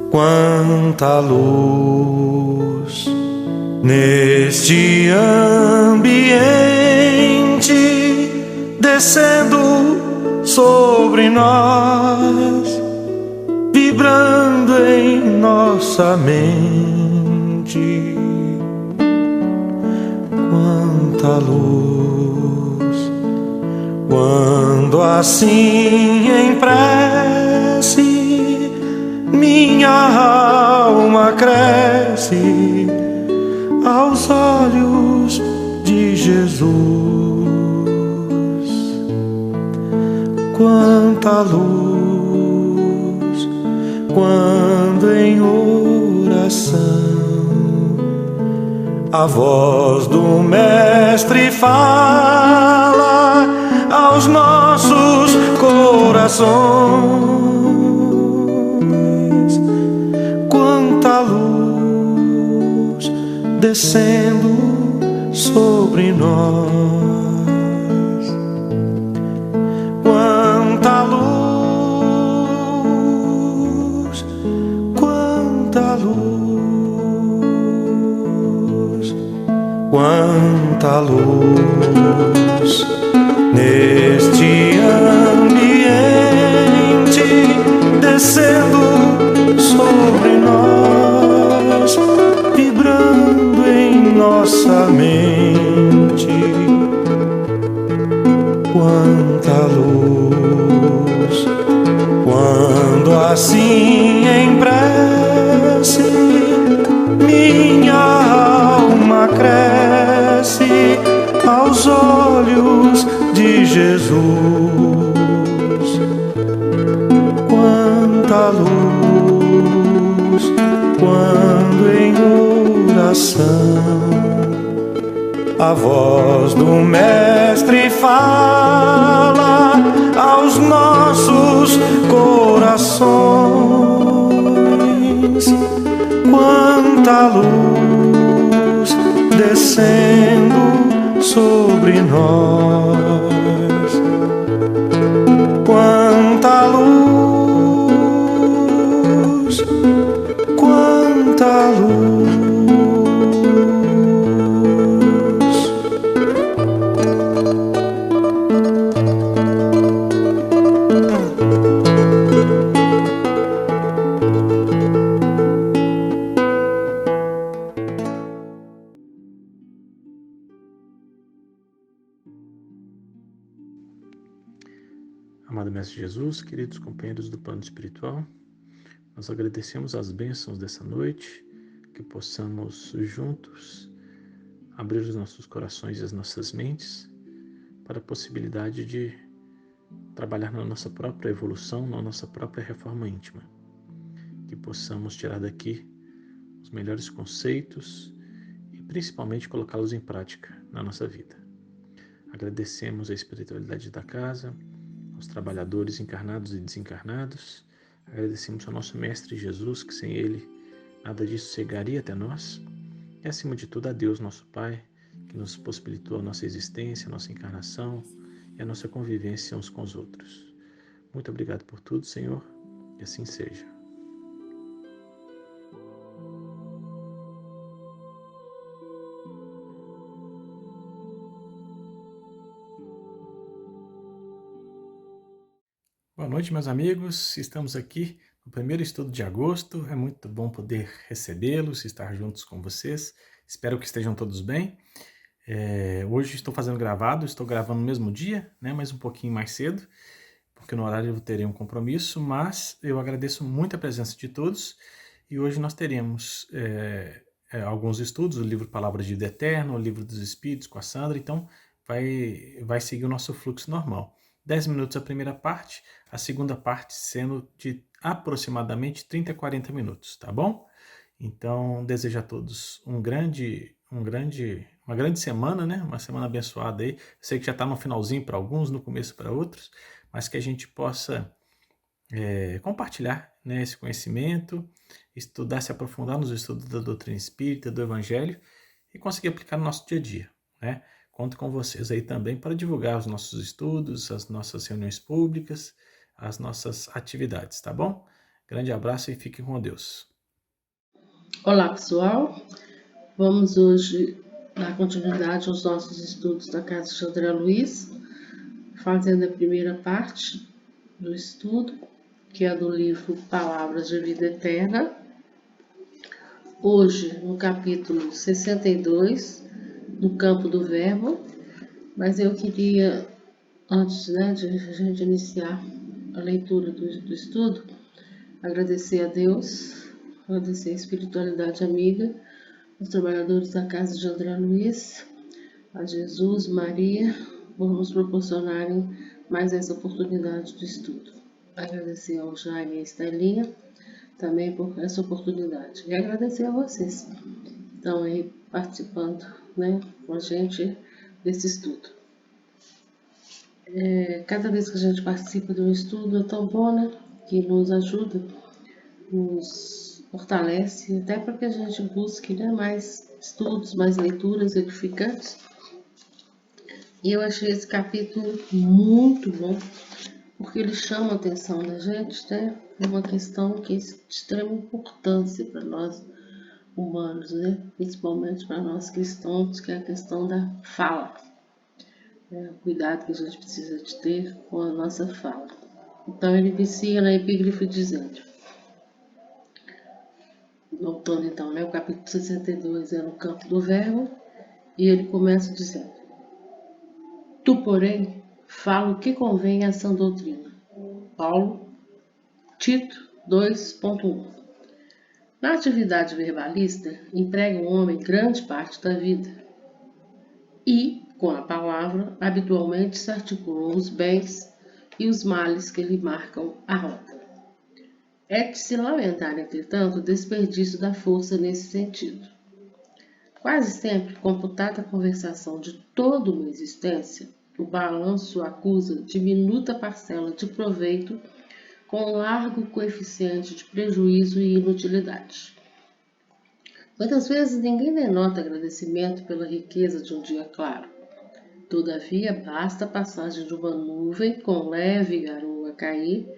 Quanta luz neste ambiente, descendo sobre nós, vibrando em nossa mente. Quanta luz, quando assim em prece minha alma cresce aos olhos de Jesus. Quanta luz, quando em oração a voz do Mestre fala aos nossos corações. Quanta luz descendo sobre nós. Quanta luz, quanta luz, quanta luz neste ambiente, descendo sobre nós, vibrando em nossa mente. Quanta luz, quando assim em prece minha alma cresce aos olhos de Jesus. Quanta luz, quando em oração a voz do Mestre fala aos nossos corações. Quanta luz descendo sobre nós. Quanta luz, quanta luz. Amado Mestre Jesus, queridos companheiros do plano espiritual, nós agradecemos as bênçãos dessa noite, que possamos juntos abrir os nossos corações e as nossas mentes para a possibilidade de trabalhar na nossa própria evolução, na nossa própria reforma íntima. Que possamos tirar daqui os melhores conceitos e principalmente colocá-los em prática na nossa vida. Agradecemos a espiritualidade da casa, aos trabalhadores encarnados e desencarnados. Agradecemos ao nosso Mestre Jesus, que sem Ele nada disso chegaria até nós. E acima de tudo a Deus, nosso Pai, que nos possibilitou a nossa existência, a nossa encarnação e a nossa convivência uns com os outros. Muito obrigado por tudo, Senhor, e assim seja. Boa noite, meus amigos. Estamos aqui no primeiro estudo de agosto. É muito bom poder recebê-los, estar juntos com vocês. Espero que estejam todos bem. Hoje estou gravando no mesmo dia, né, mas um pouquinho mais cedo, porque no horário eu terei um compromisso, mas eu agradeço muito a presença de todos e hoje nós teremos alguns estudos, o livro Palavras de Vida Eterna, o livro dos Espíritos com a Sandra, então vai seguir o nosso fluxo normal. 10 minutos a primeira parte, a segunda parte sendo de aproximadamente 30 a 40 minutos, tá bom? Então, desejo a todos uma grande semana, né? Uma semana abençoada aí. Sei que já está no finalzinho para alguns, no começo para outros, mas que a gente possa compartilhar, né, esse conhecimento, estudar, se aprofundar nos estudos da doutrina espírita, do Evangelho e conseguir aplicar no nosso dia a dia, né? Conto com vocês aí também para divulgar os nossos estudos, as nossas reuniões públicas, as nossas atividades, tá bom? Grande abraço e fiquem com Deus. Olá, pessoal. Vamos hoje dar continuidade aos nossos estudos da Casa de André Luiz, fazendo a primeira parte do estudo, que é do livro Palavras de Vida Eterna. Hoje, no capítulo 62, no campo do verbo, mas eu queria, antes de a gente iniciar a leitura do estudo, agradecer a Deus, agradecer a espiritualidade amiga, os trabalhadores da Casa de André Luiz, a Jesus, Maria, por nos proporcionarem mais essa oportunidade de estudo. Agradecer ao Jaime e a Estelinha também por essa oportunidade. E agradecer a vocês que estão aí participando, né, com a gente desse estudo. Cada vez que a gente participa de um estudo é tão bom, né, que nos ajuda, nos fortalece, até para que a gente busque, né, mais estudos, mais leituras edificantes. E eu achei esse capítulo muito bom, porque ele chama a atenção da gente, né? É uma questão que é de extrema importância para nós humanos, né? Principalmente para nós cristãos, que é a questão da fala. O cuidado que a gente precisa de ter com a nossa fala. Então ele inicia na epígrafe dizendo, voltando então, né? O capítulo 62 é no campo do verbo, e ele começa dizendo, tu, porém, fala o que convém à sã doutrina. Paulo, Tito 2.1. Na atividade verbalista, emprega o homem grande parte da vida. E, com a palavra, habitualmente se articulam os bens e os males que lhe marcam a rota. É de se lamentar, entretanto, o desperdício da força nesse sentido. Quase sempre, computada a conversação de toda uma existência, o balanço acusa diminuta parcela de proveito com largo coeficiente de prejuízo e inutilidade. Muitas vezes ninguém denota agradecimento pela riqueza de um dia claro. Todavia, basta a passagem de uma nuvem com leve garoa cair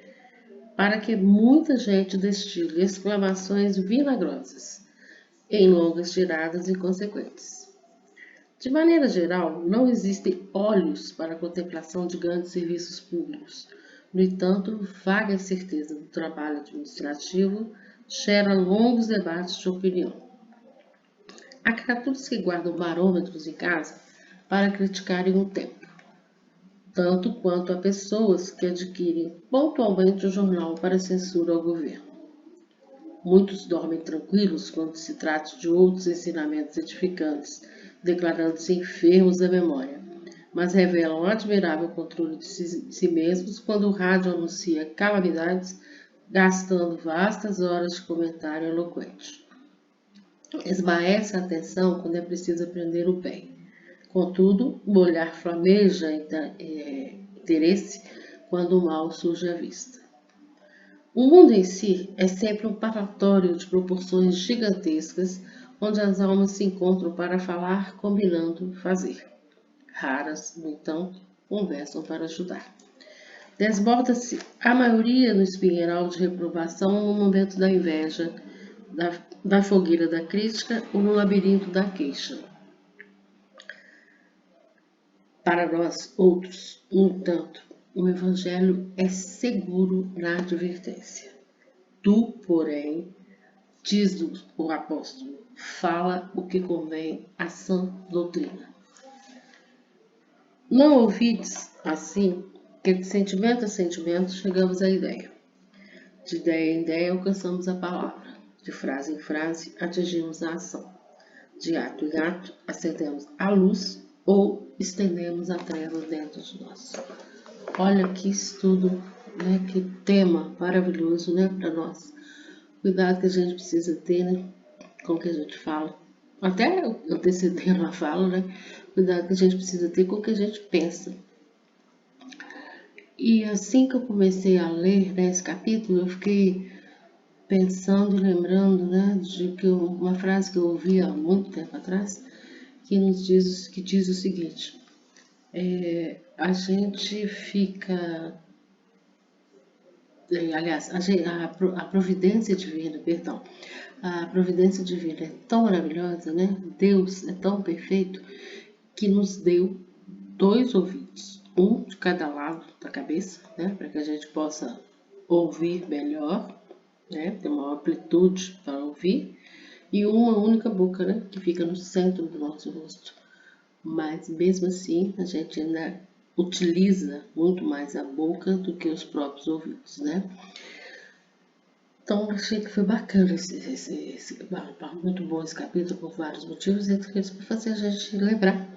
para que muita gente destile exclamações vinagrosas em longas tiradas inconsequentes. De maneira geral, não existem olhos para a contemplação de grandes serviços públicos. No entanto, vaga incerteza do trabalho administrativo gera longos debates de opinião. Há criaturas que guardam barômetros em casa para criticarem o tempo, tanto quanto há pessoas que adquirem pontualmente o jornal para censura ao governo. Muitos dormem tranquilos quando se trata de outros ensinamentos edificantes, declarando-se enfermos da memória, mas revelam admirável controle de si mesmos quando o rádio anuncia calamidades, gastando vastas horas de comentário eloquente. Esmaece a atenção quando é preciso aprender o bem. Contudo, o olhar flameja interesse quando o mal surge à vista. O mundo em si é sempre um palatório de proporções gigantescas, onde as almas se encontram para falar, combinando fazer. Raras, no entanto, conversam para ajudar. Desborda-se a maioria no espinheiral de reprovação no momento da inveja, da fogueira da crítica ou no labirinto da queixa. Para nós outros, no entanto, o Evangelho é seguro na advertência. Tu, porém, diz o apóstolo, fala o que convém à sã doutrina. Não ouvides, assim, que de sentimento a sentimento chegamos à ideia. De ideia em ideia alcançamos a palavra. De frase em frase atingimos a ação. De ato em ato acendemos a luz ou estendemos a treva dentro de nós. Olha que estudo, né? Que tema maravilhoso, né, para nós. Cuidado que a gente precisa ter, né, com o que a gente fala. Até antecedendo a fala, né? Cuidado que a gente precisa ter com o que a gente pensa. E assim que eu comecei a ler, né, esse capítulo, eu fiquei pensando e lembrando, né, de que uma frase que eu ouvi há muito tempo atrás, que diz o seguinte: a gente fica, aliás, a providência divina, perdão, a providência divina é tão maravilhosa, né? Deus é tão perfeito que nos deu 2 ouvidos, um de cada lado da cabeça, né, para que a gente possa ouvir melhor, né, ter uma amplitude para ouvir, e uma única boca, né, que fica no centro do nosso rosto. Mas mesmo assim, a gente ainda utiliza muito mais a boca do que os próprios ouvidos, né? Então, achei que foi bacana muito bom esse capítulo por vários motivos, e isso para fazer a gente lembrar,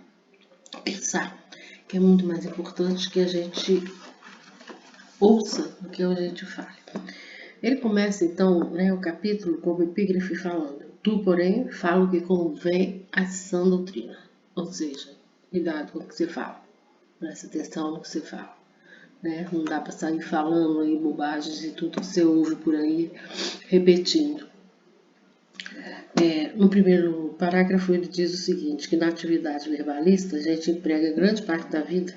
pensar, que é muito mais importante que a gente ouça do que a gente fale. Ele começa então, né, o capítulo com o epígrafe falando: tu, porém, fala o que convém à sã doutrina. Ou seja, cuidado com o que você fala, presta atenção no que você fala. Né? Não dá para sair falando aí bobagens e tudo que você ouve por aí, repetindo. No primeiro parágrafo ele diz o seguinte, que na atividade verbalista a gente emprega grande parte da vida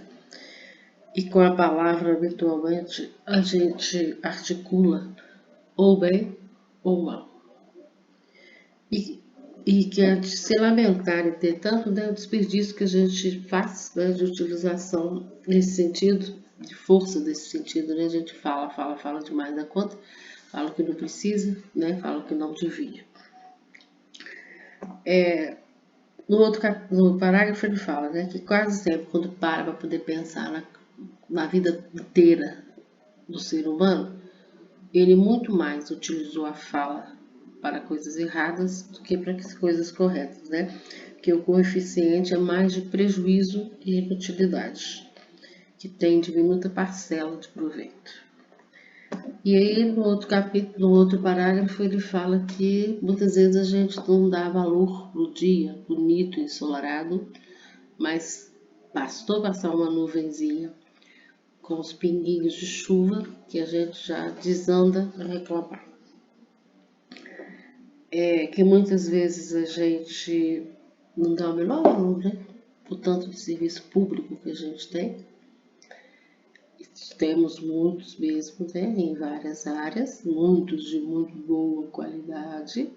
e com a palavra habitualmente a gente articula ou bem ou mal. E que é de se lamentar, entretanto, né, o desperdício que a gente faz, né, de utilização nesse sentido, de força desse sentido, né, a gente fala demais da conta, fala o que não precisa, né, fala o que não devia. No parágrafo ele fala, né, que quase sempre quando para poder pensar na vida inteira do ser humano, ele muito mais utilizou a fala para coisas erradas do que para coisas corretas, né? Porque o coeficiente é mais de prejuízo e inutilidade, que tem diminuta parcela de proveito. E aí, no outro capítulo, no outro parágrafo, ele fala que muitas vezes a gente não dá valor pro dia bonito e ensolarado, mas bastou passar uma nuvenzinha com os pinguinhos de chuva que a gente já desanda a reclamar. Que muitas vezes a gente não dá o menor valor, né? O tanto de serviço público que a gente tem. Temos muitos mesmo, né? Em várias áreas, muitos de muito boa qualidade,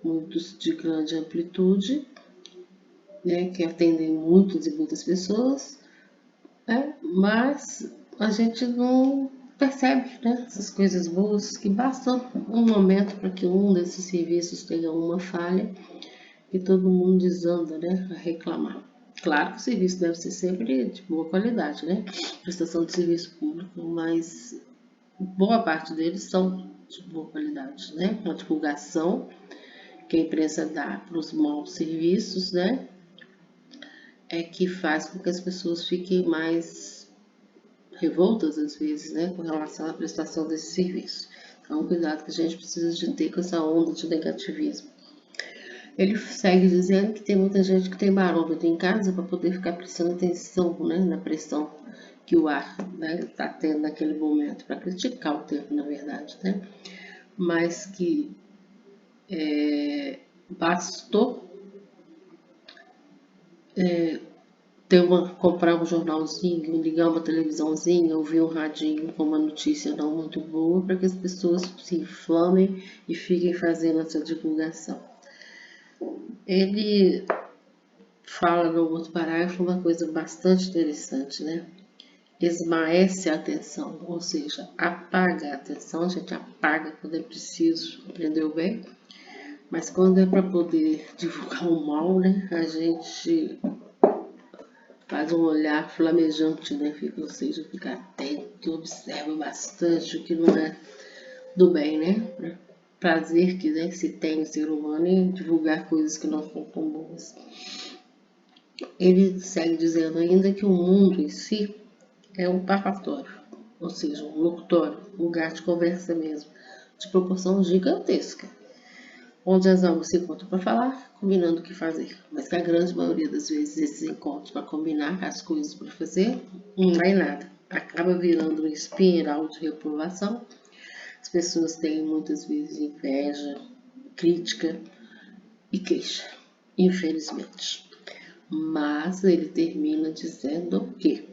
muitos de grande amplitude, né? Que atendem muitas e muitas pessoas, né? Mas a gente não percebe, né, essas coisas boas, que bastam um momento para que um desses serviços tenha uma falha e todo mundo desanda, né, a reclamar. Claro que o serviço deve ser sempre de boa qualidade, né, prestação de serviço público, mas boa parte deles são de boa qualidade, né, uma divulgação que a imprensa dá para os maus serviços, né, é que faz com que as pessoas fiquem mais revoltas às vezes, né, com relação à prestação desse serviço. Então, cuidado que a gente precisa de ter com essa onda de negativismo. Ele segue dizendo que tem muita gente que tem barômetro em casa para poder ficar prestando atenção, né, na pressão que o ar, né, está tendo naquele momento, para criticar o tempo, na verdade, né, mas que bastou comprar um jornalzinho, ligar uma televisãozinha, ouvir um radinho com uma notícia não muito boa para que as pessoas se inflamem e fiquem fazendo essa divulgação. Ele fala no outro parágrafo uma coisa bastante interessante, né? Esmaece a atenção, ou seja, apaga a atenção, a gente apaga quando é preciso, aprendeu bem? Mas quando é para poder divulgar o mal, né, a gente faz um olhar flamejante, né? Ou seja, fica atento, observa bastante o que não é do bem, né? Prazer que, né, se tem o ser humano em divulgar coisas que não são tão boas. Ele segue dizendo ainda que o mundo em si é um parlatório, ou seja, um locutório, um lugar de conversa mesmo, de proporção gigantesca, onde as almas se encontram para falar, combinando o que fazer. Mas que a grande maioria das vezes esses encontros para combinar as coisas para fazer não dá em nada. acaba virando um espiral de reprovação. As pessoas têm muitas vezes inveja, crítica e queixa, infelizmente. Mas ele termina dizendo que,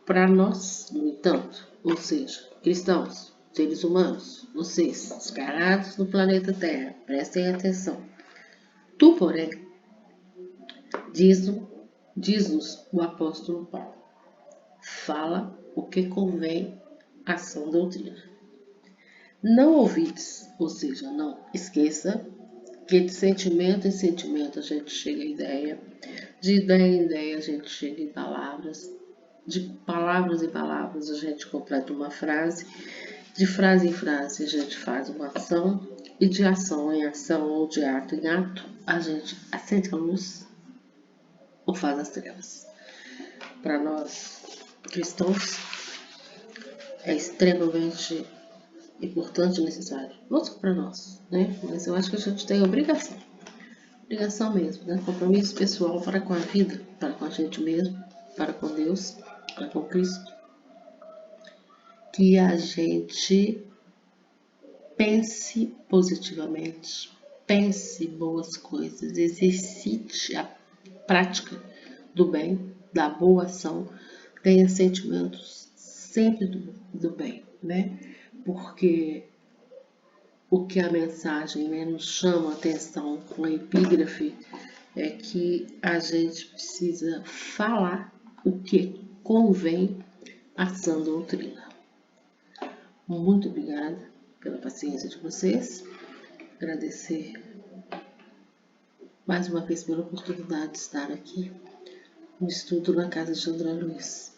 para nós, no entanto, ou seja, cristãos, seres humanos, vocês, descarados no planeta Terra, prestem atenção. Tu, porém, diz-nos o apóstolo Paulo, fala o que convém à sã doutrina. Não ouvides, ou seja, não esqueça que de sentimento em sentimento a gente chega à ideia, de ideia em ideia a gente chega em palavras, de palavras em palavras a gente completa uma frase, de frase em frase a gente faz uma ação, e de ação em ação ou de ato em ato a gente acende a luz ou faz as trevas. Para nós cristãos é extremamente importante e necessário, não só para nós, né? Mas eu acho que a gente tem obrigação mesmo, né? Compromisso pessoal para com a vida, para com a gente mesmo, para com Deus, para com Cristo, que a gente pense positivamente, pense boas coisas, exercite a prática do bem, da boa ação, tenha sentimentos sempre do bem, né? Porque o que a mensagem, né, nos chama a atenção com a epígrafe é que a gente precisa falar o que convém à sã doutrina. Muito obrigada pela paciência de vocês. Agradecer mais uma vez pela oportunidade de estar aqui no estudo na casa de André Luiz.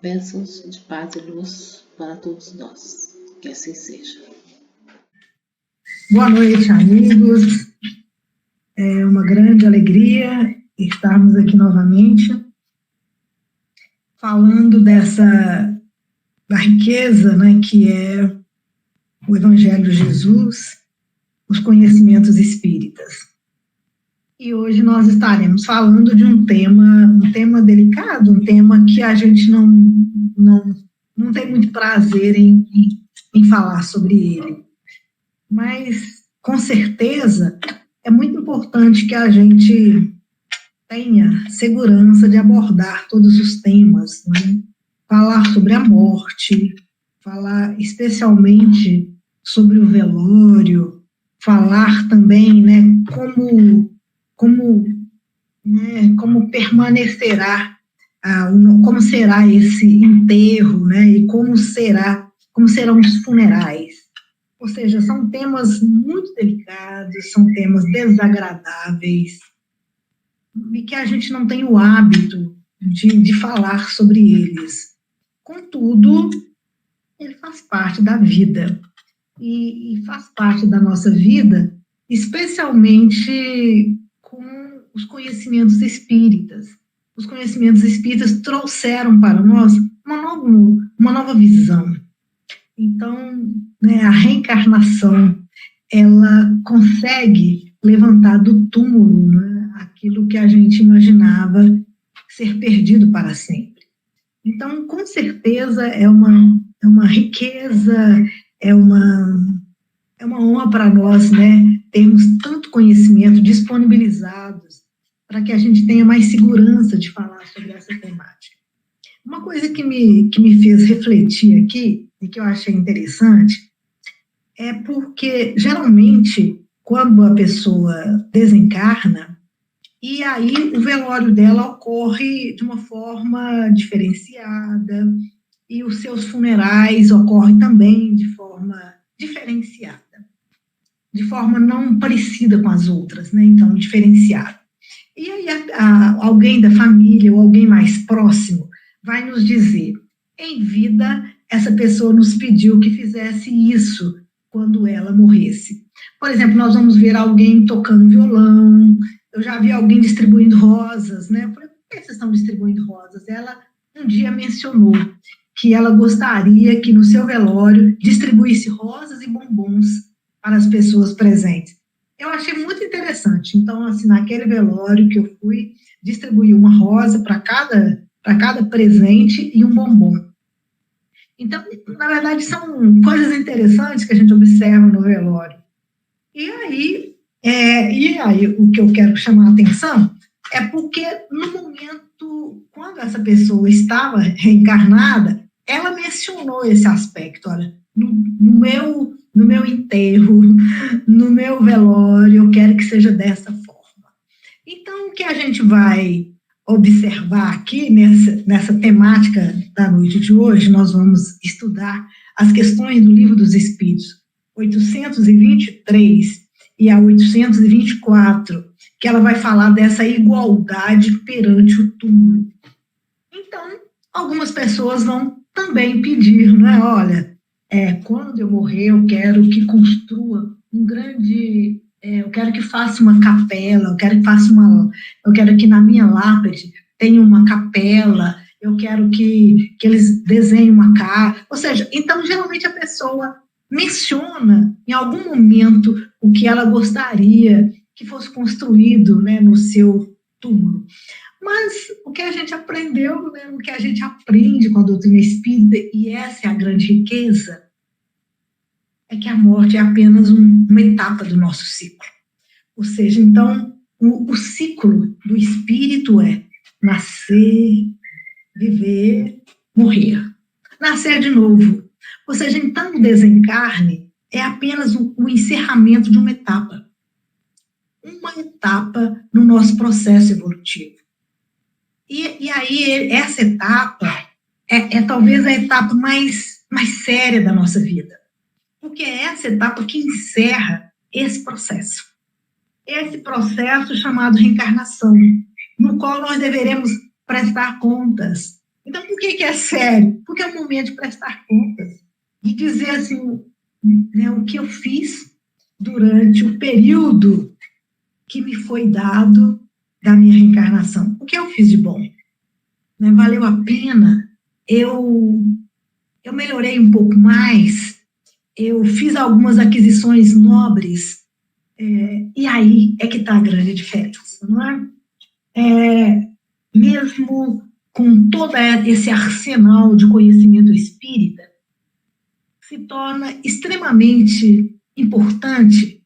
Bênçãos de paz e luz para todos nós. Que assim seja. Boa noite, amigos. É uma grande alegria estarmos aqui novamente falando da riqueza, né, que é o Evangelho de Jesus, os conhecimentos espíritas. E hoje nós estaremos falando de um tema delicado, um tema que a gente não tem muito prazer em falar sobre ele. Mas, com certeza, é muito importante que a gente tenha segurança de abordar todos os temas, né? Falar sobre a morte, falar especialmente sobre o velório, falar também, né, como permanecerá, como será esse enterro, né, e como serão os funerais. Ou seja, são temas muito delicados, são temas desagradáveis, e que a gente não tem o hábito de falar sobre eles. Contudo, ele faz parte da vida, e faz parte da nossa vida, especialmente com os conhecimentos espíritas. Os conhecimentos espíritas trouxeram para nós uma nova visão. Então, né, a reencarnação, ela consegue levantar do túmulo, né, aquilo que a gente imaginava ser perdido para sempre. Então, com certeza, é uma riqueza, é uma honra para nós, né, termos tanto conhecimento disponibilizados para que a gente tenha mais segurança de falar sobre essa temática. Uma coisa que me fez refletir aqui, e que eu achei interessante, é porque, geralmente, quando a pessoa desencarna, e aí o velório dela ocorre de uma forma diferenciada, e os seus funerais ocorrem também de forma diferenciada, de forma não parecida com as outras, né? Então, diferenciada. E aí alguém da família ou alguém mais próximo vai nos dizer, em vida, essa pessoa nos pediu que fizesse isso quando ela morresse. Por exemplo, nós vamos ver alguém tocando violão, eu já vi alguém distribuindo rosas, né? Eu falei, por que vocês estão distribuindo rosas? Ela um dia mencionou que ela gostaria que no seu velório distribuísse rosas e bombons para as pessoas presentes. Eu achei muito interessante. Então, assim, naquele velório que eu fui, distribuí uma rosa para cada presente e um bombom. Então, na verdade, são coisas interessantes que a gente observa no velório. E aí o que eu quero chamar a atenção é porque no momento, quando essa pessoa estava reencarnada, ela mencionou esse aspecto, olha, no meu enterro, no meu velório, eu quero que seja dessa forma. Então, o que a gente vai observar aqui nessa temática da noite de hoje, nós vamos estudar as questões do Livro dos Espíritos, 823 e a 824, que ela vai falar dessa igualdade perante o túmulo. Então, algumas pessoas vão também pedir, né? Olha, quando eu morrer, eu quero que construa um grande... eu quero que faça uma capela, eu quero que na minha lápide tenha uma capela, eu quero que eles desenhem uma cara. Ou seja, então, geralmente a pessoa menciona em algum momento o que ela gostaria que fosse construído, né, no seu túmulo. Mas o que a gente aprendeu, né, o que a gente aprende com a doutrina espírita, e essa é a grande riqueza, é que a morte é apenas uma etapa do nosso ciclo. Ou seja, então, o ciclo do espírito é nascer, viver, morrer. Nascer de novo. Ou seja, então, o desencarne é apenas o encerramento de uma etapa. Uma etapa no nosso processo evolutivo. E aí, essa etapa é talvez a etapa mais séria da nossa vida. Porque é essa etapa que encerra esse processo. Esse processo chamado reencarnação, no qual nós deveremos prestar contas. Então, por que é sério? Porque é o momento de prestar contas, de dizer assim, né, o que eu fiz durante o período que me foi dado da minha reencarnação. O que eu fiz de bom? Né, valeu a pena? Eu melhorei um pouco mais? Eu fiz algumas aquisições nobres? E aí é que está a grande diferença, não é? Mesmo com todo esse arsenal de conhecimento espírita, se torna extremamente importante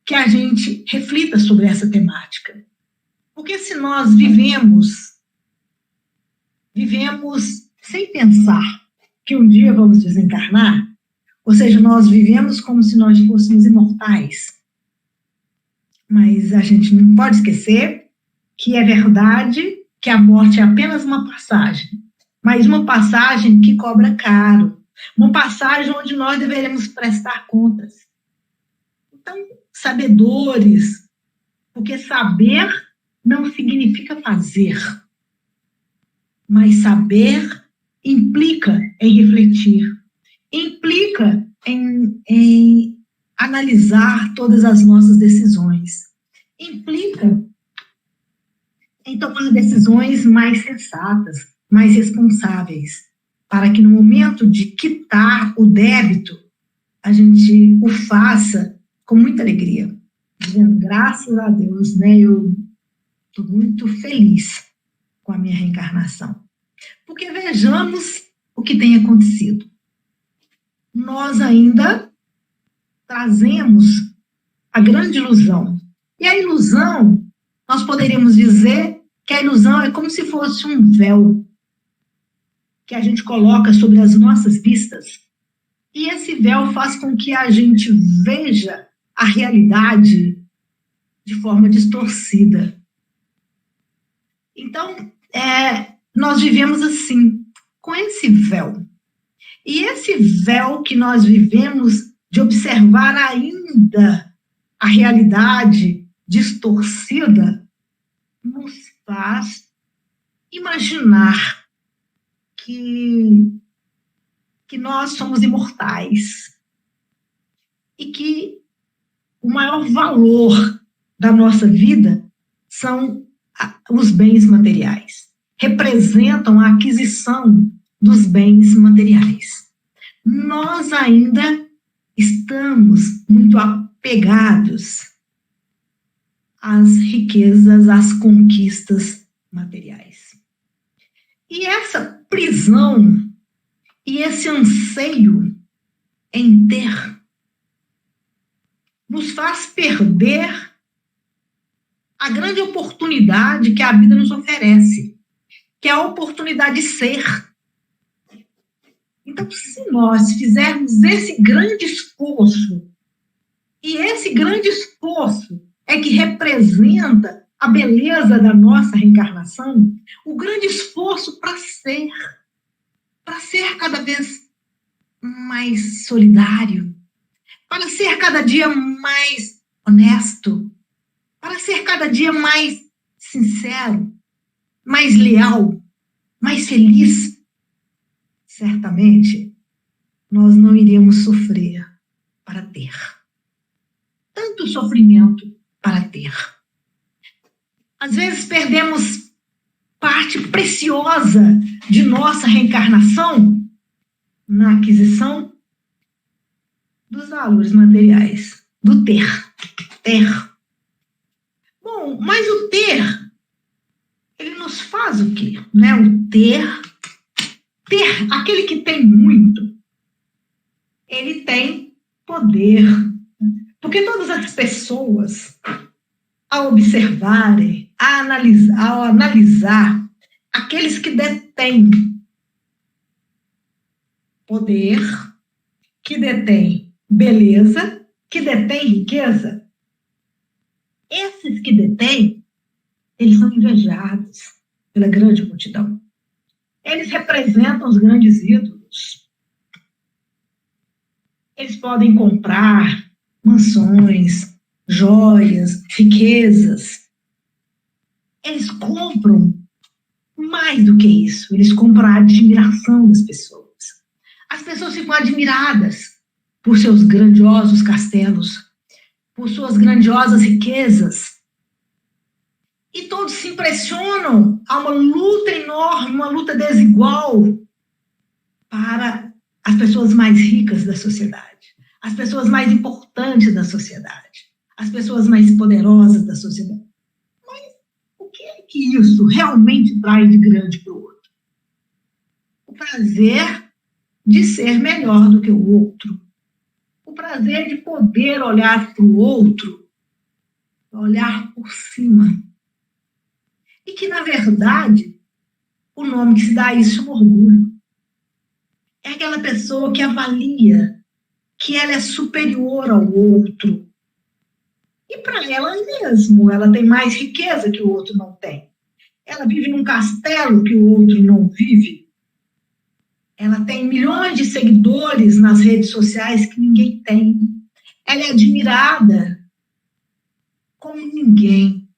que a gente reflita sobre essa temática. Porque se nós vivemos sem pensar que um dia vamos desencarnar, ou seja, nós vivemos como se nós fôssemos imortais, mas a gente não pode esquecer que é verdade que a morte é apenas uma passagem, mas uma passagem que cobra caro, uma passagem onde nós deveremos prestar contas. Então, sabedores, porque saber não significa fazer, mas saber implica em refletir, implica em analisar todas as nossas decisões, implica em tomar decisões mais sensatas, mais responsáveis, para que no momento de quitar o débito, a gente o faça com muita alegria, dizendo, graças a Deus, né, eu estou muito feliz com a minha reencarnação. Porque vejamos o que tem acontecido. Nós ainda trazemos a grande ilusão. E a ilusão, nós poderíamos dizer que a ilusão é como se fosse um véu que a gente coloca sobre as nossas vistas. E esse véu faz com que a gente veja a realidade de forma distorcida. Então, nós vivemos assim, com esse véu. E esse véu que nós vivemos de observar ainda a realidade distorcida nos faz imaginar que nós somos imortais e que o maior valor da nossa vida são os bens materiais. Representam a aquisição dos bens materiais. Nós ainda estamos muito apegados às riquezas, às conquistas materiais. E essa prisão E esse anseio em ter nos faz perder a grande oportunidade que a vida nos oferece, que é a oportunidade de ser. Então, se nós fizermos esse grande esforço, e esse grande esforço é que representa a beleza da nossa reencarnação, o grande esforço para ser cada vez mais solidário, para ser cada dia mais honesto, para ser cada dia mais sincero, mais leal, mais feliz, certamente nós não iríamos sofrer para ter. Tanto sofrimento para ter. Às vezes perdemos parte preciosa de nossa reencarnação na aquisição dos valores materiais, do ter. Bom, mas o ter, ele nos faz o quê? Né? O ter, aquele que tem muito, ele tem poder. Porque todas as pessoas, ao observarem, ao analisar, aqueles que detêm poder, que detêm beleza, que detêm riqueza, esses que detêm, eles são invejados pela grande multidão. Eles representam os grandes ídolos. Eles podem comprar mansões, joias, riquezas. Eles compram mais do que isso. Eles compram a admiração das pessoas. As pessoas ficam admiradas por seus grandiosos castelos, por suas grandiosas riquezas. E todos se impressionam. Há uma luta enorme, uma luta desigual para as pessoas mais ricas da sociedade, as pessoas mais importantes da sociedade, as pessoas mais poderosas da sociedade. Mas o que é que isso realmente traz de grande para o outro? O prazer de ser melhor do que o outro. O prazer de poder olhar para o outro, olhar por cima. E que, na verdade, o nome que se dá a isso é um orgulho. É aquela pessoa que avalia que ela é superior ao outro. E para ela mesmo, ela tem mais riqueza que o outro não tem. Ela vive num castelo que o outro não vive. Ela tem milhões de seguidores nas redes sociais que ninguém tem. Ela é admirada como ninguém.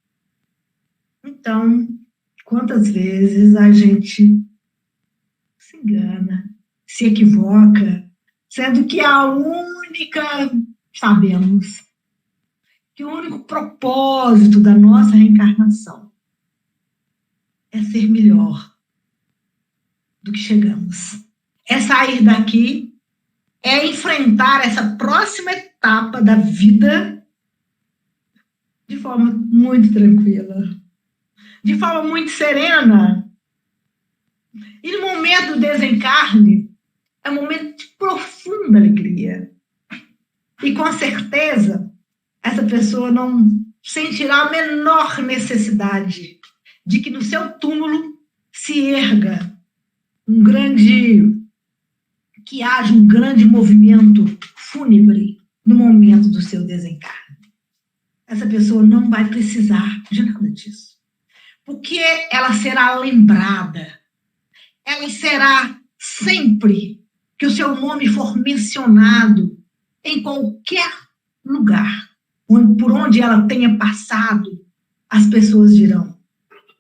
Então, quantas vezes a gente se engana, se equivoca, sendo que sabemos que o único propósito da nossa reencarnação é ser melhor do que chegamos. É sair daqui, é enfrentar essa próxima etapa da vida de forma muito tranquila, de forma muito serena. E no momento do desencarne, é um momento de profunda alegria. E com certeza, essa pessoa não sentirá a menor necessidade de que no seu túmulo se erga que haja um grande movimento fúnebre no momento do seu desencarne. Essa pessoa não vai precisar de nada disso. Porque ela será lembrada. Ela será sempre que o seu nome for mencionado em qualquer lugar, por onde ela tenha passado, as pessoas dirão: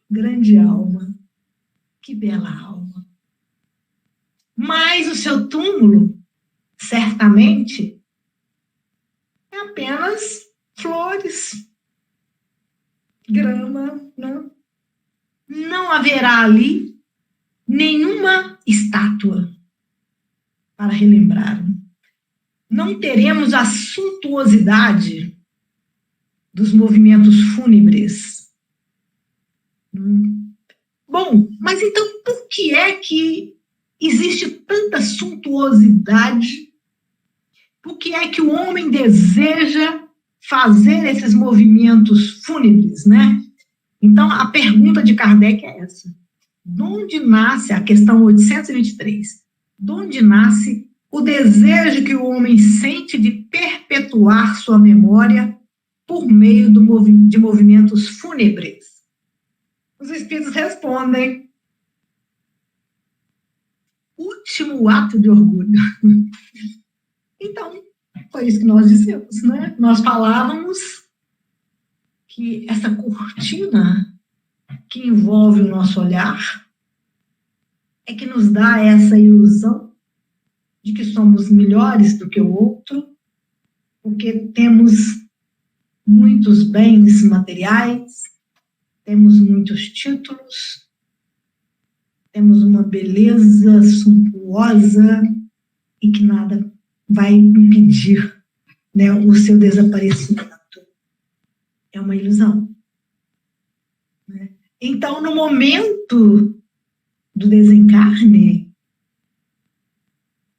grande alma, que bela alma. Mas o seu túmulo, certamente, é apenas flores, grama, não haverá ali nenhuma estátua para relembrar. Não teremos a suntuosidade dos movimentos fúnebres. Bom, mas então por que é que existe tanta suntuosidade? Por que é que o homem deseja fazer esses movimentos fúnebres, né? Então, a pergunta de Kardec é essa. De onde nasce, a questão 823, de onde nasce o desejo que o homem sente de perpetuar sua memória por meio de movimentos fúnebres? Os espíritos respondem: último ato de orgulho. Então, foi isso que nós dissemos, né? Nós falávamos que essa cortina que envolve o nosso olhar é que nos dá essa ilusão de que somos melhores do que o outro, porque temos muitos bens materiais, temos muitos títulos, temos uma beleza suntuosa e que nada vai impedir, né, o seu desaparecimento. É uma ilusão. Né? Então, no momento do desencarne,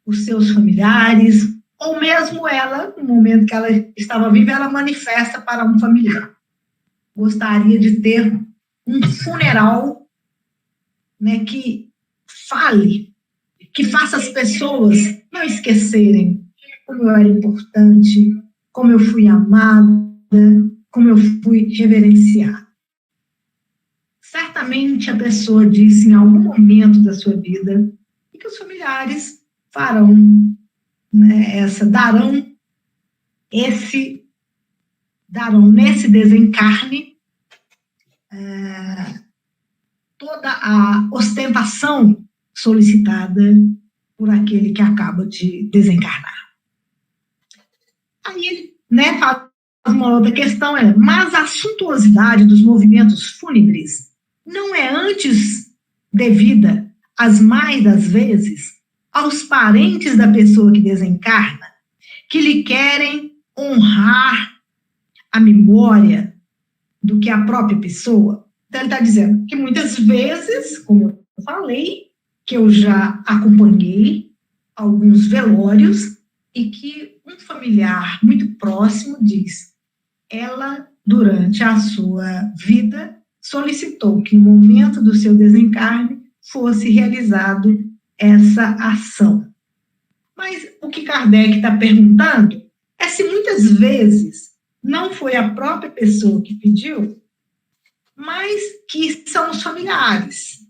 os seus familiares, ou mesmo ela, no momento que ela estava viva, ela manifesta para um familiar: gostaria de ter um funeral, né, que fale, que faça as pessoas não esquecerem como eu era importante, como eu fui amada, como eu fui reverenciada. Certamente a pessoa disse em algum momento da sua vida e que os familiares farão, né, darão nesse desencarne toda a ostentação solicitada por aquele que acaba de desencarnar. Aí ele, né, faz uma outra questão, mas a suntuosidade dos movimentos fúnebres não é antes devida, as mais das vezes, aos parentes da pessoa que desencarna, que lhe querem honrar a memória do que a própria pessoa? Então ele está dizendo que muitas vezes, como eu falei, que eu já acompanhei alguns velórios e que um familiar muito próximo diz: ela, durante a sua vida, solicitou que no momento do seu desencarne fosse realizado essa ação. Mas o que Kardec está perguntando é se muitas vezes não foi a própria pessoa que pediu, mas que são os familiares.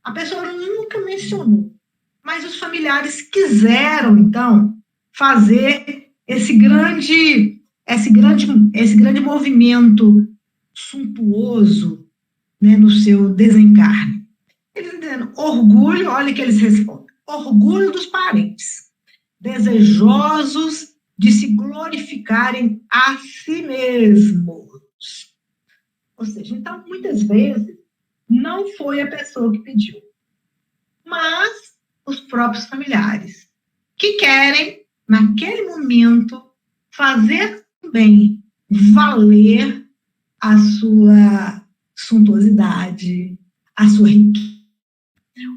A pessoa nunca mencionou, mas os familiares quiseram, então, fazer esse grande movimento suntuoso, né, no seu desencarne. Eles dizendo orgulho, olha que eles respondem: orgulho dos parentes, desejosos de se glorificarem a si mesmos. Ou seja, então, muitas vezes, não foi a pessoa que pediu, mas os próprios familiares, que querem, naquele momento, fazer também valer a sua suntuosidade, a sua riqueza,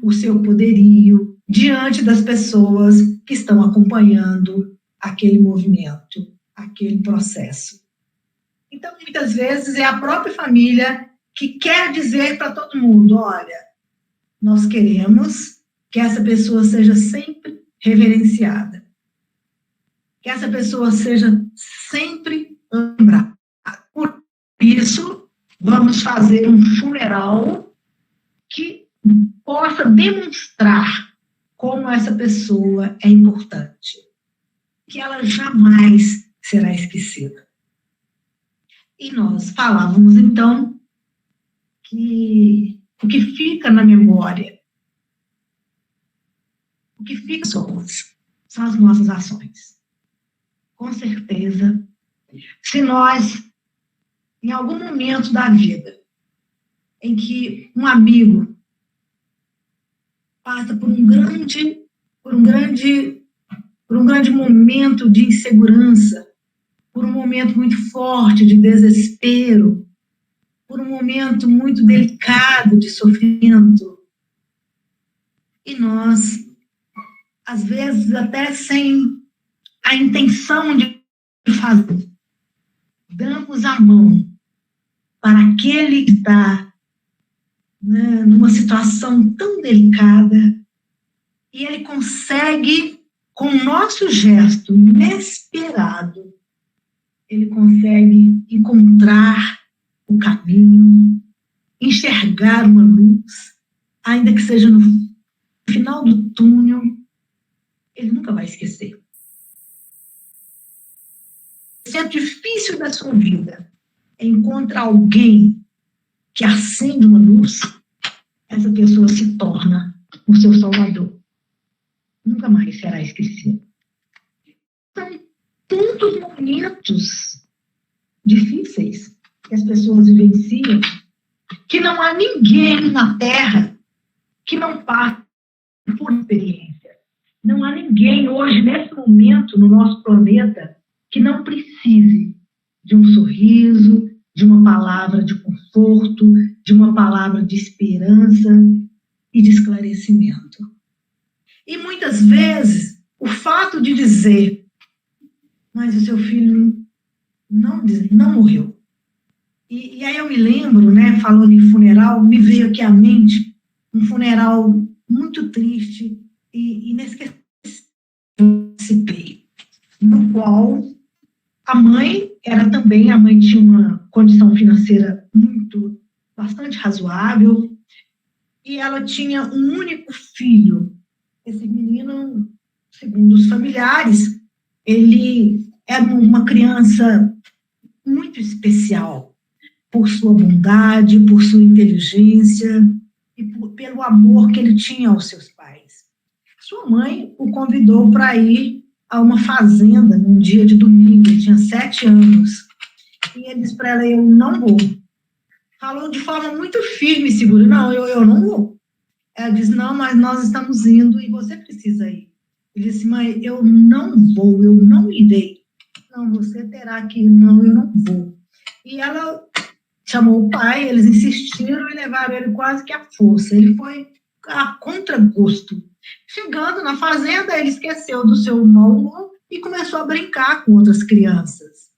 o seu poderio diante das pessoas que estão acompanhando aquele movimento, aquele processo. Então, muitas vezes, é a própria família que quer dizer para todo mundo: olha, nós queremos que essa pessoa seja sempre reverenciada, que essa pessoa seja sempre lembrada. Por isso, vamos fazer um funeral que possa demonstrar como essa pessoa é importante, que ela jamais será esquecida. E nós falávamos, então, que o que fica na memória, o que fica são as nossas ações. Com certeza, se nós, em algum momento da vida, em que um amigo passa por um grande momento de insegurança, por um momento muito forte de desespero, por um momento muito delicado de sofrimento, e nós às vezes até sem a intenção de fazer. Damos a mão para aquele que está, né, numa situação tão delicada, e ele consegue, com o nosso gesto inesperado, ele consegue encontrar o caminho, enxergar uma luz, ainda que seja no final do túnel. Ele nunca vai esquecer. O momento difícil da sua vida é encontrar alguém que acende uma luz, essa pessoa se torna o seu salvador. Nunca mais será esquecido. São tantos momentos difíceis que as pessoas vivenciam que não há ninguém na Terra que não passe por experiência. Não há ninguém hoje, nesse momento, no nosso planeta, que não precise de um sorriso, de uma palavra de conforto, de uma palavra de esperança e de esclarecimento. E muitas vezes, o fato de dizer, mas o seu filho não morreu. E aí eu me lembro, né, falando em funeral, me veio aqui à mente um funeral muito triste e inesquecível, no qual a mãe tinha uma condição financeira bastante razoável, e ela tinha um único filho. Esse menino, segundo os familiares, ele era uma criança muito especial, por sua bondade, por sua inteligência e pelo amor que ele tinha aos seus pais. Sua mãe o convidou para ir a uma fazenda num dia de domingo, ele tinha 7 anos. E ele disse para ela, eu não vou. Falou de forma muito firme e segura, não, eu não vou. Ela disse, não, mas nós estamos indo e você precisa ir. Ele disse, mãe, eu não vou, eu não irei. Não, você terá que ir, não, eu não vou. E ela chamou o pai, eles insistiram e levaram ele quase que à força. Ele foi a contragosto. Chegando na fazenda, ele esqueceu do seu mau humor e começou a brincar com outras crianças.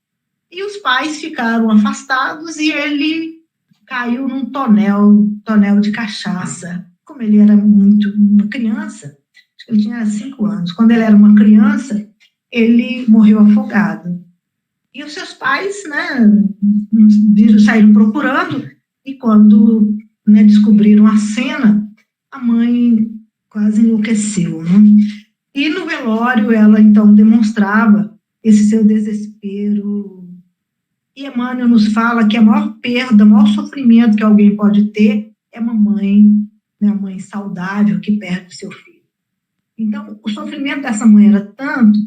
E os pais ficaram afastados e ele caiu num tonel de cachaça. Como ele era uma criança, acho que ele tinha 5 anos. Quando ele era uma criança, ele morreu afogado. E os seus pais, né, saíram procurando, e quando, né, descobriram a cena, a mãe quase enlouqueceu, né? E no velório ela, então, demonstrava esse seu desespero. E Emmanuel nos fala que a maior perda, o maior sofrimento que alguém pode ter é uma mãe, né, uma mãe saudável que perde o seu filho. Então, o sofrimento dessa mãe era tanto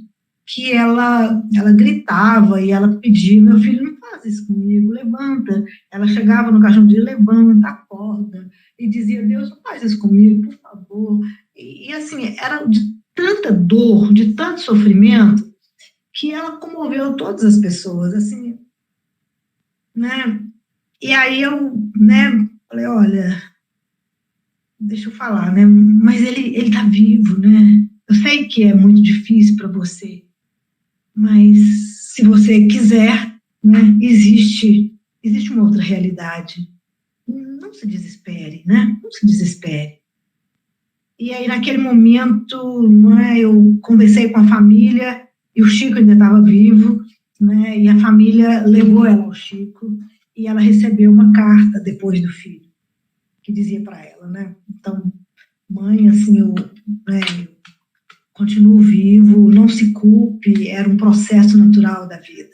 que ela gritava e ela pedia, meu filho, não faz isso comigo, levanta. Ela chegava no caixão de levanta, acorda, e dizia, Deus, não faz isso comigo, por favor. E assim, era de tanta dor, de tanto sofrimento, que ela comoveu todas as pessoas, assim, né? E aí eu, né, falei, olha, deixa eu falar, né, mas ele tá vivo, né? Eu sei que é muito difícil para você, mas se você quiser, né, existe uma outra realidade. Não se desespere, né? Não se desespere. E aí, naquele momento, né, eu conversei com a família, e o Chico ainda estava vivo, né, e a família levou ela ao Chico, e ela recebeu uma carta depois do filho, que dizia para ela, né, então, mãe, assim, eu continuo vivo, não se culpe, era um processo natural da vida.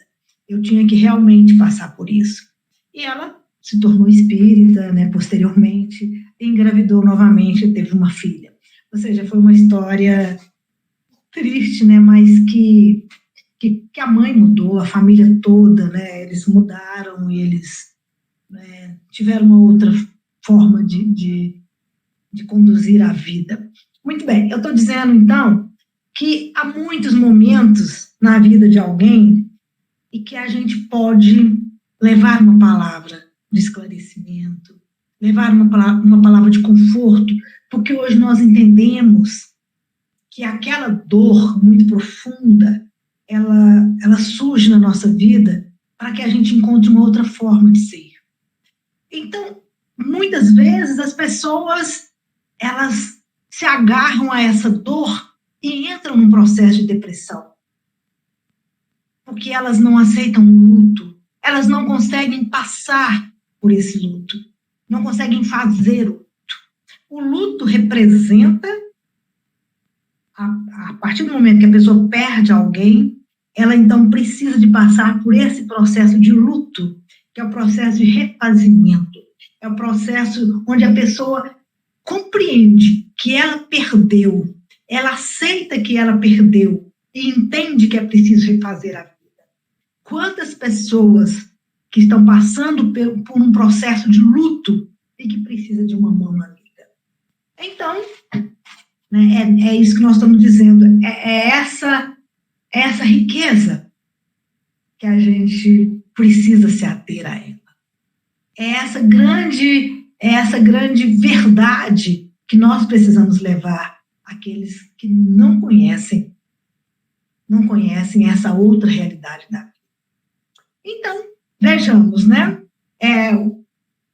Eu tinha que realmente passar por isso. E ela se tornou espírita, né, posteriormente, engravidou novamente e teve uma filha. Ou seja, foi uma história triste, né, mas que a mãe mudou, a família toda, né, eles mudaram e eles, né, tiveram uma outra forma de conduzir a vida. Muito bem, eu estou dizendo, então, que há muitos momentos na vida de alguém e que a gente pode levar uma palavra de esclarecimento, levar uma palavra de conforto, porque hoje nós entendemos que aquela dor muito profunda, ela surge na nossa vida para que a gente encontre uma outra forma de ser. Então, muitas vezes as pessoas, elas se agarram a essa dor e entram num processo de depressão. Porque elas não aceitam o luto, elas não conseguem passar por esse luto, não conseguem fazer o luto. O luto representa, a partir do momento que a pessoa perde alguém, ela então precisa de passar por esse processo de luto, que é o processo de refazimento, é o processo onde a pessoa compreende que ela perdeu, ela aceita que ela perdeu e entende que é preciso refazer a vida. Quantas pessoas que estão passando por um processo de luto e que precisa de uma mão na vida? Então, né, é isso que nós estamos dizendo, é essa riqueza que a gente precisa se ater a ela. É essa grande verdade que nós precisamos levar àqueles que não conhecem essa outra realidade da vida. Então, vejamos, né?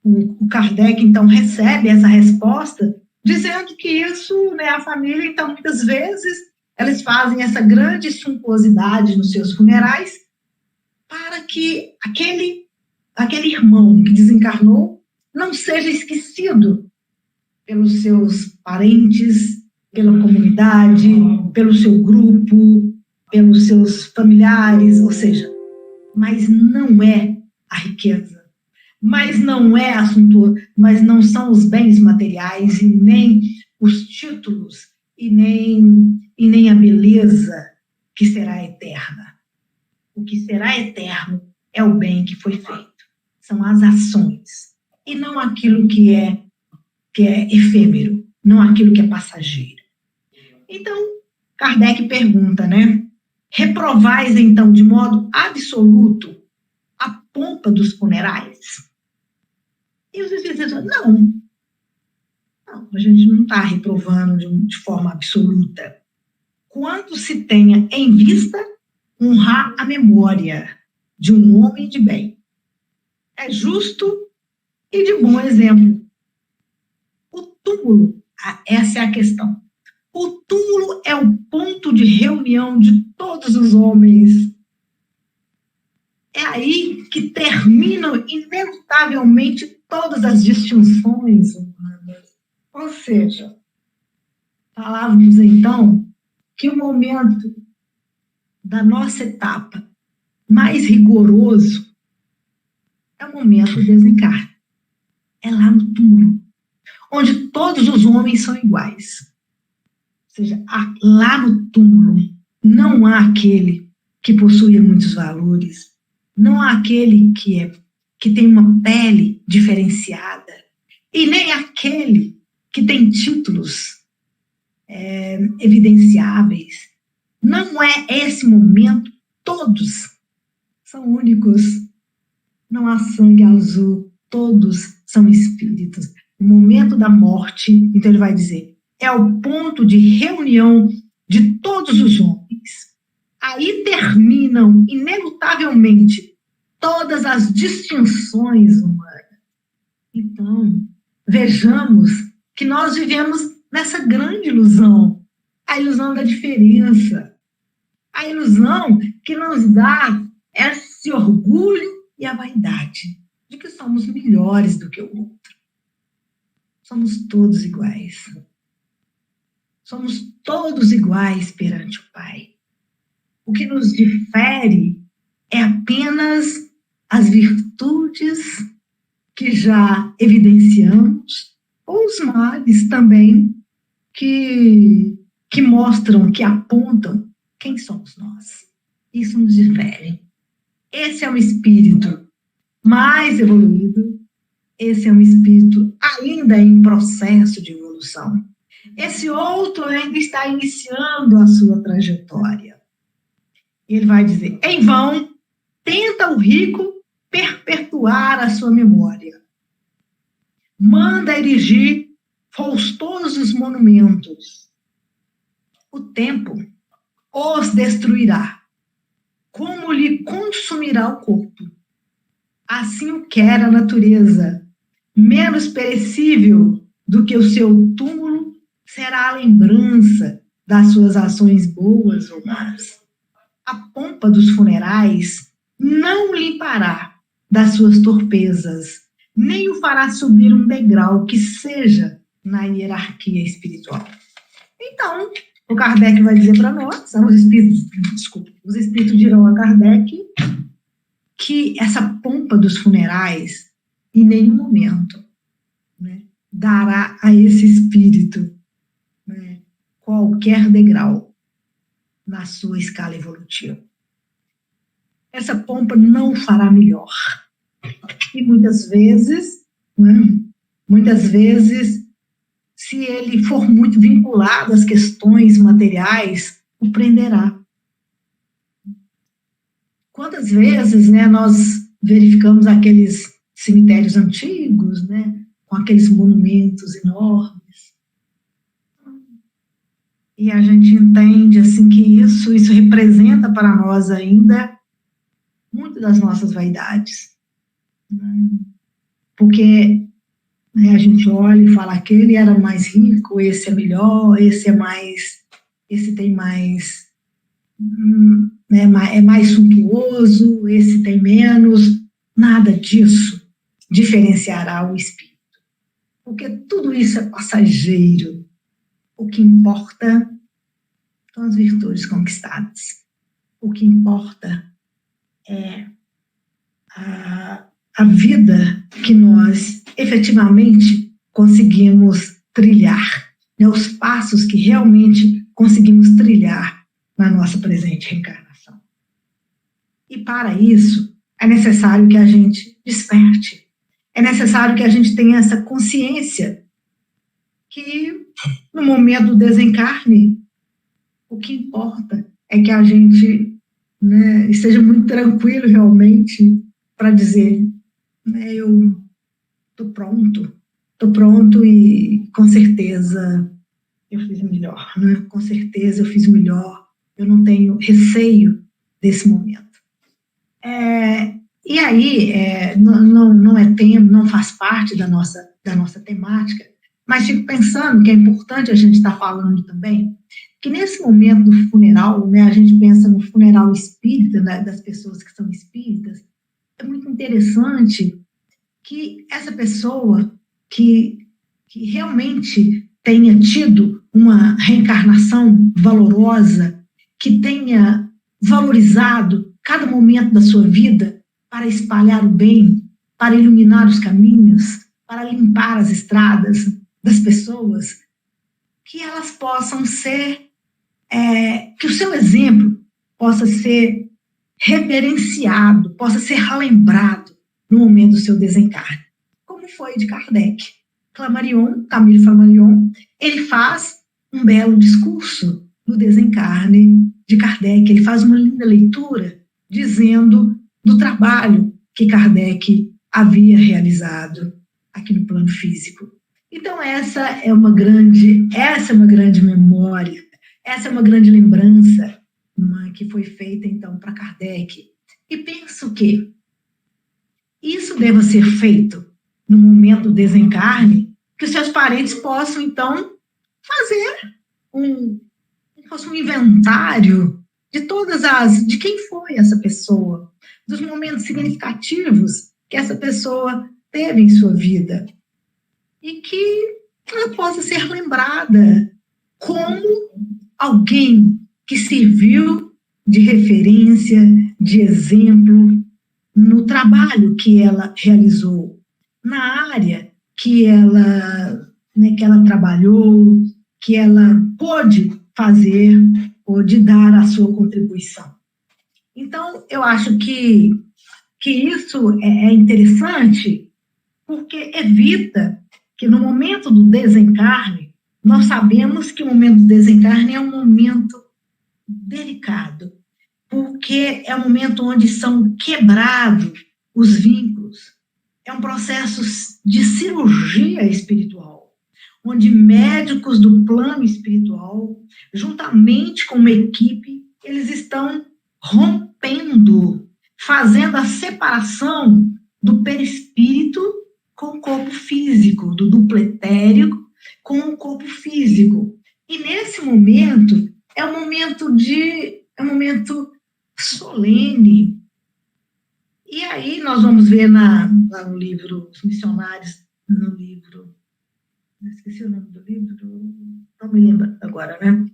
O Kardec, então, recebe essa resposta dizendo que isso, né, a família, então, muitas vezes, eles fazem essa grande suntuosidade nos seus funerais para que aquele irmão que desencarnou não seja esquecido pelos seus parentes, pela comunidade, pelo seu grupo, pelos seus familiares, ou seja, mas não é a riqueza, mas não são os bens materiais e nem os títulos e nem a beleza que será eterna. O que será eterno é o bem que foi feito, são as ações, e não aquilo que é efêmero, não aquilo que é passageiro. Então, Kardec pergunta, né? Reprovais, então, de modo absoluto a pompa dos funerais? E os espíritos dizem, não, a gente não está reprovando de forma absoluta. Quando se tenha em vista honrar a memória de um homem de bem. É justo e de bom exemplo. O túmulo, essa é a questão. O túmulo é o ponto de reunião de todos os homens. É aí que terminam inevitavelmente todas as distinções humanas. Ou seja, falávamos então que o momento da nossa etapa mais rigoroso é o momento do desencarne. É lá no túmulo, onde todos os homens são iguais. Ou seja, lá no túmulo não há aquele que possui muitos valores, não há aquele que tem uma pele diferenciada, e nem aquele que tem títulos evidenciáveis. Não é esse momento, todos são únicos. Não há sangue azul, todos são espíritos. No momento da morte, então ele vai dizer, é o ponto de reunião de todos os homens. Aí terminam, inevitavelmente, todas as distinções humanas. Então, vejamos que nós vivemos nessa grande ilusão, a ilusão da diferença, a ilusão que nos dá esse orgulho e a vaidade de que somos melhores do que o outro. Somos todos iguais. Somos todos iguais perante o Pai. O que nos difere é apenas as virtudes que já evidenciamos, ou os males também que mostram, que apontam quem somos nós. Isso nos difere. Esse é um espírito mais evoluído, esse é um espírito ainda em processo de evolução. Esse outro ainda está iniciando a sua trajetória. Ele vai dizer, em vão, tenta o rico perpetuar a sua memória. Manda erigir faustosos monumentos. o tempo os destruirá, como lhe consumirá o corpo. Assim o quer a natureza, menos perecível do que o seu túmulo será a lembrança das suas ações boas ou más. A pompa dos funerais não limpará das suas torpezas, nem o fará subir um degrau que seja na hierarquia espiritual. Então, o Kardec vai dizer para nós, os espíritos dirão a Kardec que essa pompa dos funerais, em nenhum momento, né, dará a esse espírito, né, qualquer degrau na sua escala evolutiva. Essa pompa não o fará melhor. E muitas vezes, se ele for muito vinculado às questões materiais, o prenderá. Quantas vezes, né, nós verificamos aqueles cemitérios antigos, né, com aqueles monumentos enormes, e a gente entende assim que isso representa para nós ainda muito das nossas vaidades, né? Porque, né, a gente olha e fala, aquele era mais rico, esse é melhor, esse tem mais, né, é mais suntuoso, esse tem menos. Nada disso diferenciará o espírito, porque tudo isso é passageiro. O que importa são as virtudes conquistadas. O que importa é a vida que nós efetivamente conseguimos trilhar, né, os passos que realmente conseguimos trilhar na nossa presente reencarnação. E para isso é necessário que a gente desperte, é necessário que a gente tenha essa consciência que no momento do desencarne, o que importa é que a gente, né, esteja muito tranquilo realmente para dizer, né, eu estou pronto e com certeza eu fiz o melhor, né? Com certeza eu fiz o melhor, eu não tenho receio desse momento. E aí, não é tema, não faz parte da nossa temática, mas fico pensando que é importante a gente estar falando também, que nesse momento do funeral, né, a gente pensa no funeral espírita, né, das pessoas que são espíritas, é muito interessante que essa pessoa que realmente tenha tido uma reencarnação valorosa, que tenha valorizado cada momento da sua vida para espalhar o bem, para iluminar os caminhos, para limpar as estradas das pessoas, que elas possam ser, que o seu exemplo possa ser reverenciado, possa ser relembrado no momento do seu desencarne, como foi de Kardec. Camille Flammarion, ele faz um belo discurso no desencarne de Kardec, ele faz uma linda leitura dizendo do trabalho que Kardec havia realizado aqui no plano físico. Então essa é uma grande memória, essa é uma grande lembrança que foi feita então para Kardec. E penso que isso deva ser feito no momento do desencarne, que os seus parentes possam então fazer um inventário de quem foi essa pessoa, dos momentos significativos que essa pessoa teve em sua vida, e que ela possa ser lembrada como alguém que serviu de referência, de exemplo no trabalho que ela realizou, na área que ela trabalhou, que ela pôde fazer, pôde dar a sua contribuição. Então, eu acho que isso é interessante, porque evita que no momento do desencarne, nós sabemos que o momento do desencarne é um momento delicado, porque é um momento onde são quebrados os vínculos, é um processo de cirurgia espiritual, onde médicos do plano espiritual, juntamente com uma equipe, eles estão rompendo, fazendo a separação do perispírito com o corpo físico, do duplo etérico com o corpo físico. E nesse momento, é um momento solene. E aí nós vamos ver lá no livro, os missionários, no livro, esqueci o nome do livro, não me lembro agora, né?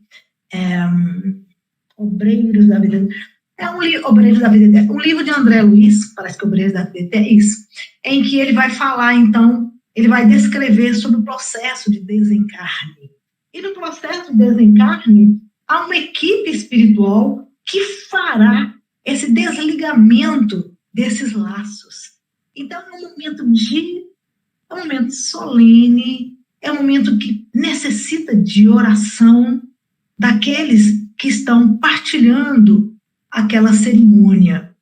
Obreiros da Vida. Obreiros da Vida Eterna. Um livro de André Luiz, parece que Obreiros da Vida Eterna, é isso, em que ele vai falar, então, ele vai descrever sobre o processo de desencarne. E no processo de desencarne, há uma equipe espiritual que fará esse desligamento desses laços. Então, é um momento solene, é um momento que necessita de oração daqueles que estão partilhando aquela cerimônia.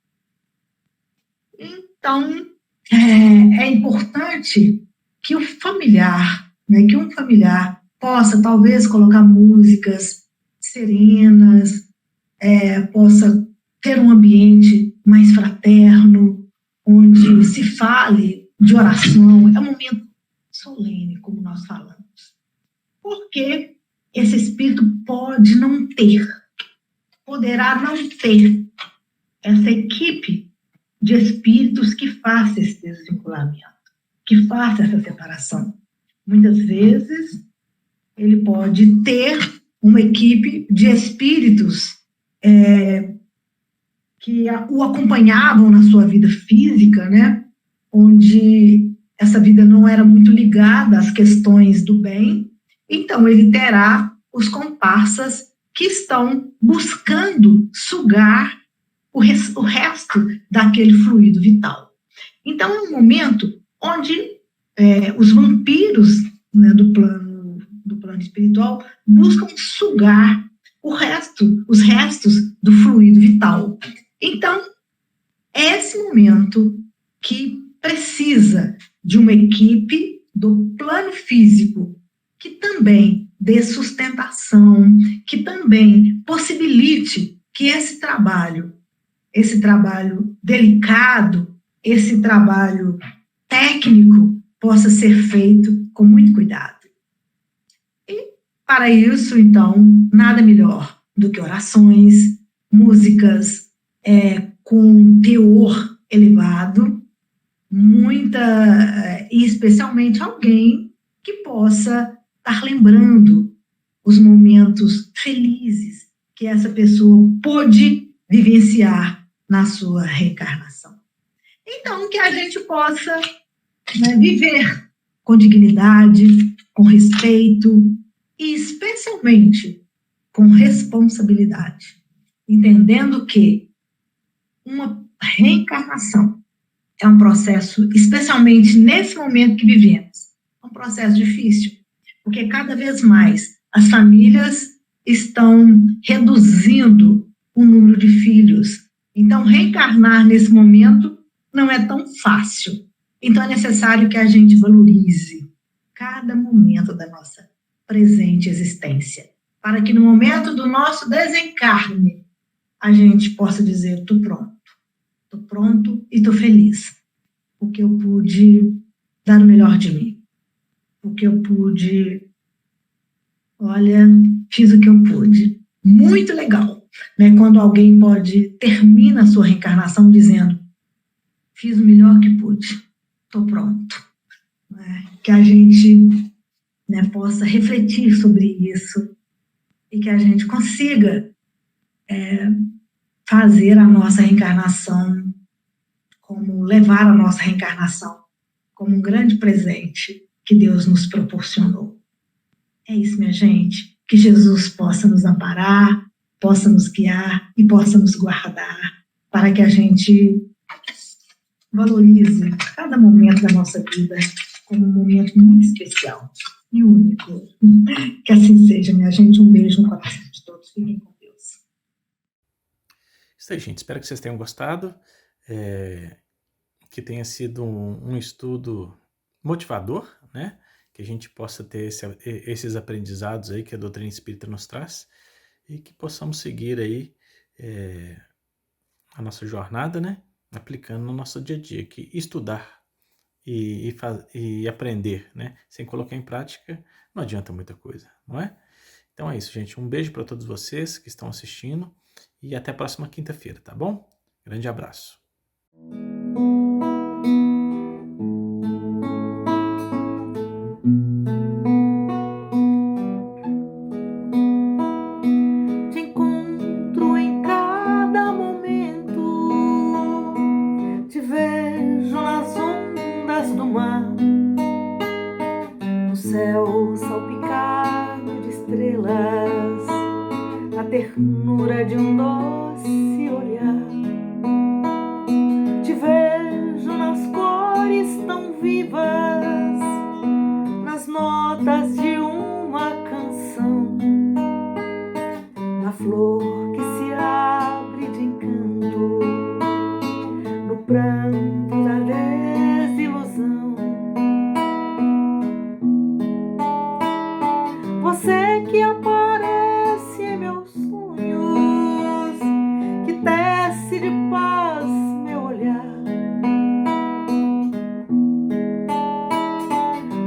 Então, é importante que o familiar, né, que um familiar possa, talvez, colocar músicas serenas, possa ter um ambiente mais fraterno, onde se fale de oração. É um momento solene, como nós falamos. Porque esse espírito poderá não ter essa equipe de espíritos que faça esse desvinculamento, que faça essa separação. Muitas vezes, ele pode ter uma equipe de espíritos que o acompanhavam na sua vida física, né? Onde essa vida não era muito ligada às questões do bem, então ele terá os comparsas que estão buscando sugar o resto daquele fluido vital. Então é um momento onde os vampiros, né, do plano espiritual buscam sugar os restos do fluido vital. Então, é esse momento que precisa de uma equipe do plano físico que também dê sustentação, que também possibilite que esse trabalho delicado, esse trabalho técnico possa ser feito com muito cuidado. E, para isso, então, nada melhor do que orações, músicas com teor elevado, e especialmente alguém que possa estar lembrando os momentos felizes que essa pessoa pôde vivenciar na sua reencarnação. Então, que a gente possa, né, viver com dignidade, com respeito e, especialmente, com responsabilidade, entendendo que uma reencarnação é um processo, especialmente nesse momento que vivemos, um processo difícil, porque cada vez mais as famílias estão reduzindo o número de filhos. Então, reencarnar nesse momento não é tão fácil. Então, é necessário que a gente valorize cada momento da nossa presente existência, para que no momento do nosso desencarne, a gente possa dizer: estou pronto e estou feliz, porque eu pude dar o melhor de mim, porque eu pude, fiz o que eu pude. Muito legal, né? Quando alguém termina a sua reencarnação dizendo: fiz o melhor que pude, estou pronto. Né? Que a gente, né, possa refletir sobre isso e que a gente consiga levar a nossa reencarnação como um grande presente que Deus nos proporcionou. É isso, minha gente. Que Jesus possa nos amparar, possa nos guiar e possa nos guardar, para que a gente valorize cada momento da nossa vida como um momento muito especial e único. Que assim seja, minha gente. Um beijo no coração de todos. Fiquem com Deus. Isso aí, gente. Espero que vocês tenham gostado. Que tenha sido um estudo motivador, né? que a gente possa ter esses aprendizados aí que a doutrina espírita nos traz e que possamos seguir aí a nossa jornada, né? Aplicando no nosso dia a dia, que estudar e aprender, né? Sem colocar em prática, não adianta muita coisa, não é? Então é isso, gente. Um beijo para todos vocês que estão assistindo e até a próxima quinta-feira, tá bom? Grande abraço. Te encontro em cada momento, te vejo nas ondas do mar, no céu salpicado de estrelas, a ternura de um doce olhar. Te vejo nas cores tão vivas, nas notas de uma canção, na flor que se abre de encanto, no pranto da desilusão. Você que aparece em meus sonhos, que tece de paz meu olhar.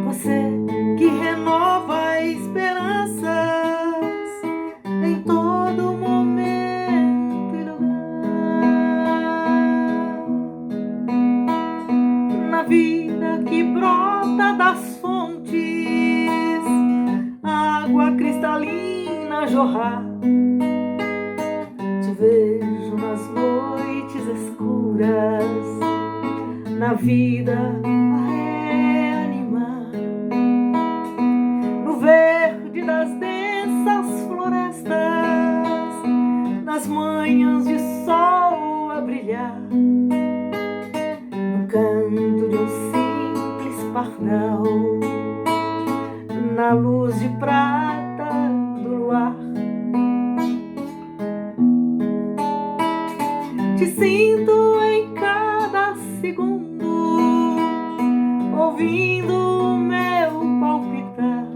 Você que renova esperanças em todo momento e lugar. Na vida que brota das fontes, água cristalina jorrar. Te vejo nas noites escuras, na vida a reanimar. No verde das densas florestas, nas manhãs de sol a brilhar. No canto de um simples pardal, na luz de prata do luar. Te sinto em cada segundo, ouvindo o meu palpitar.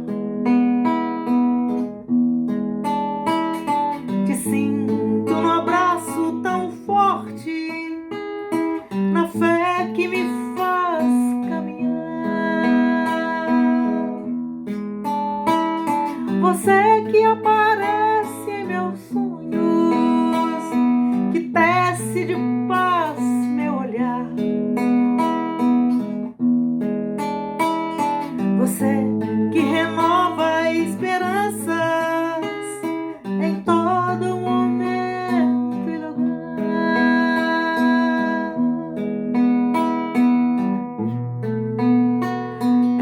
Te sinto no abraço tão forte, na fé que me faz caminhar. Você que aparece em meus sonhos, que tece de paz meu olhar. Você que renova esperanças em todo momento e lugar.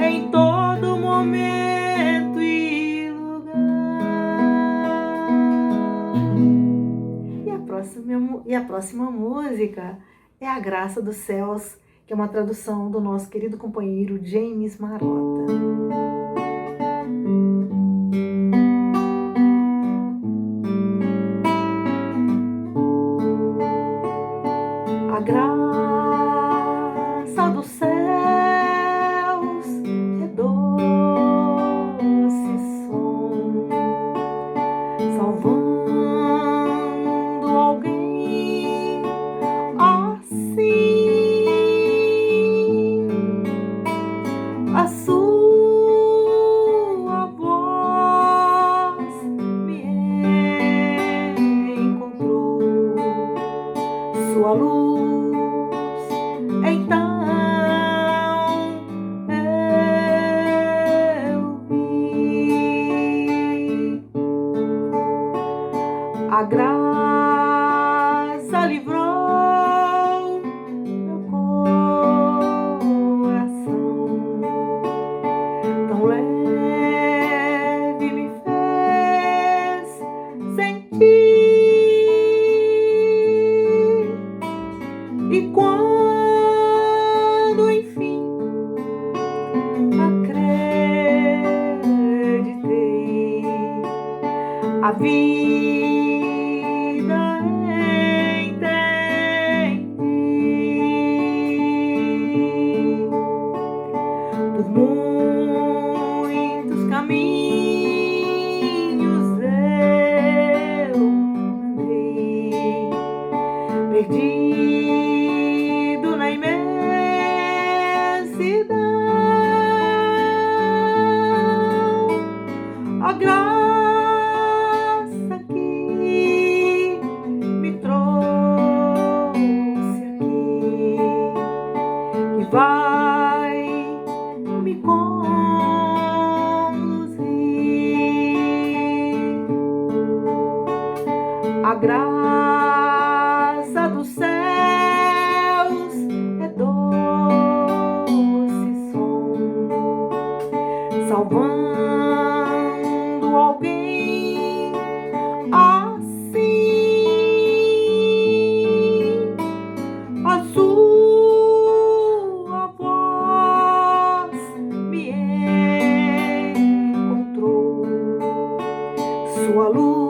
Em todo momento e lugar. E a próxima música é A Graça dos Céus, que é uma tradução do nosso querido companheiro James Marota. A graça dos céus é doce som, salvando alguém assim. A sua voz me encontrou, sua luz, então eu vi. A graça livrou meu coração, tão leve me fez sentir. E quando enfim acreditei, a vida entendi. Do mundo perdido na imensidão. A graça que me trouxe aqui, que vai me conduzir. A graça dos céus é doce som, salvando alguém assim. A sua voz me encontrou, sua luz